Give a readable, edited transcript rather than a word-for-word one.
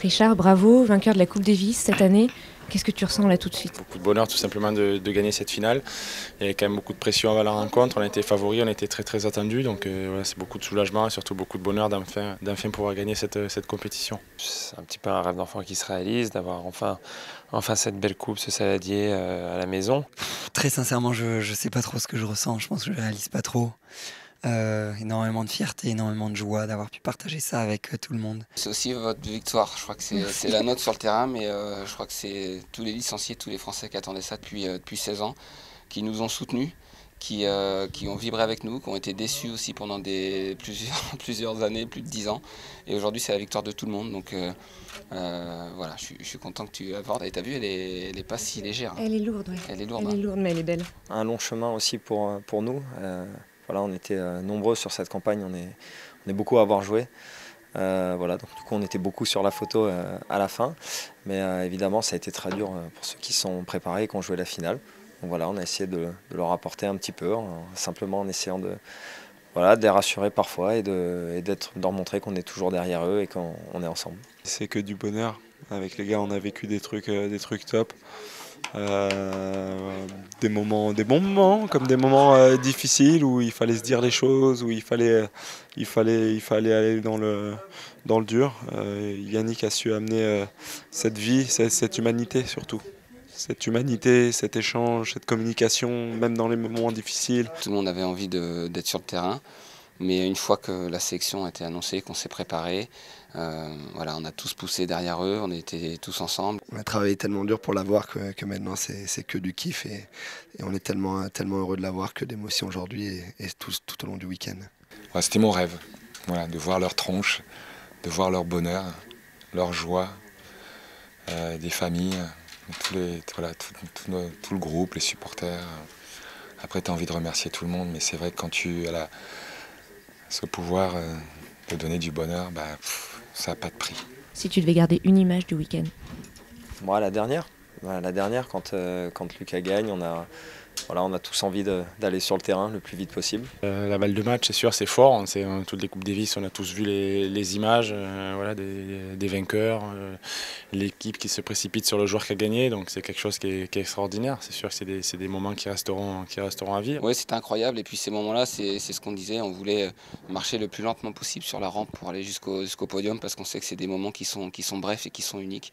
Richard, bravo, vainqueur de la Coupe Davis cette année. Qu'est-ce que tu ressens là tout de suite? Beaucoup de bonheur tout simplement de gagner cette finale. Il y avait quand même beaucoup de pression avant la rencontre, on était favoris, on était très attendus, donc voilà, c'est beaucoup de soulagement et surtout beaucoup de bonheur d'enfin pouvoir gagner cette compétition. C'est un petit peu un rêve d'enfant qui se réalise, d'avoir enfin cette belle coupe, ce saladier à la maison. Très sincèrement, je sais pas trop ce que je ressens, je pense que je réalise pas trop. Énormément de fierté, énormément de joie d'avoir pu partager ça avec tout le monde. C'est aussi votre victoire, je crois que c'est la nôtre sur le terrain, mais je crois que c'est tous les licenciés, tous les Français qui attendaient ça depuis 16 ans, qui nous ont soutenus, qui ont vibré avec nous, qui ont été déçus aussi pendant plusieurs années, plus de 10 ans. Et aujourd'hui, c'est la victoire de tout le monde. Donc voilà, je suis content que tu l'abordes. Et tu as vu, elle est pas si légère. Elle est lourde, oui. Elle est lourde. Elle est lourde, mais elle est belle. Un long chemin aussi pour nous. Voilà, on était nombreux sur cette campagne, on est beaucoup à avoir joué. Voilà, donc du coup on était beaucoup sur la photo à la fin. Mais évidemment ça a été très dur pour ceux qui sont préparés et qui ont joué la finale. Donc voilà, on a essayé de leur apporter un petit peu, simplement en essayant de les rassurer parfois et de leur montrer qu'on est toujours derrière eux et qu'on est ensemble. C'est que du bonheur. Avec les gars, on a vécu des trucs top. Des bons moments, comme des moments difficiles où il fallait se dire les choses, où il fallait aller dans le dur. Yannick a su amener cette vie, cette humanité surtout. Cette humanité, cet échange, cette communication, même dans les moments difficiles. Tout le monde avait envie d'être sur le terrain, mais une fois que la sélection a été annoncée, qu'on s'est préparé, voilà, on a tous poussé derrière eux, on était tous ensemble. On a travaillé tellement dur pour l'avoir que maintenant c'est que du kiff et on est tellement heureux de l'avoir que d'émotions aujourd'hui et tout au long du week-end. Ouais, c'était mon rêve, voilà, de voir leur tronche, de voir leur bonheur, leur joie, des familles. Tout le groupe, les supporters. Après, tu as envie de remercier tout le monde, mais c'est vrai que quand tu as ce pouvoir de donner du bonheur, ça n'a pas de prix. Si tu devais garder une image du week-end? Moi, la dernière, quand Lucas gagne, on a tous envie d'aller sur le terrain le plus vite possible. La balle de match, c'est sûr, c'est fort. Toutes les Coupes Davis, on a tous vu les images voilà, des vainqueurs, l'équipe qui se précipite sur le joueur qui a gagné. Donc c'est quelque chose qui est extraordinaire. C'est sûr que c'est des moments qui resteront à vivre. Oui, c'était incroyable. Et puis ces moments-là, c'est ce qu'on disait. On voulait marcher le plus lentement possible sur la rampe pour aller jusqu'au podium parce qu'on sait que c'est des moments qui sont brefs et qui sont uniques.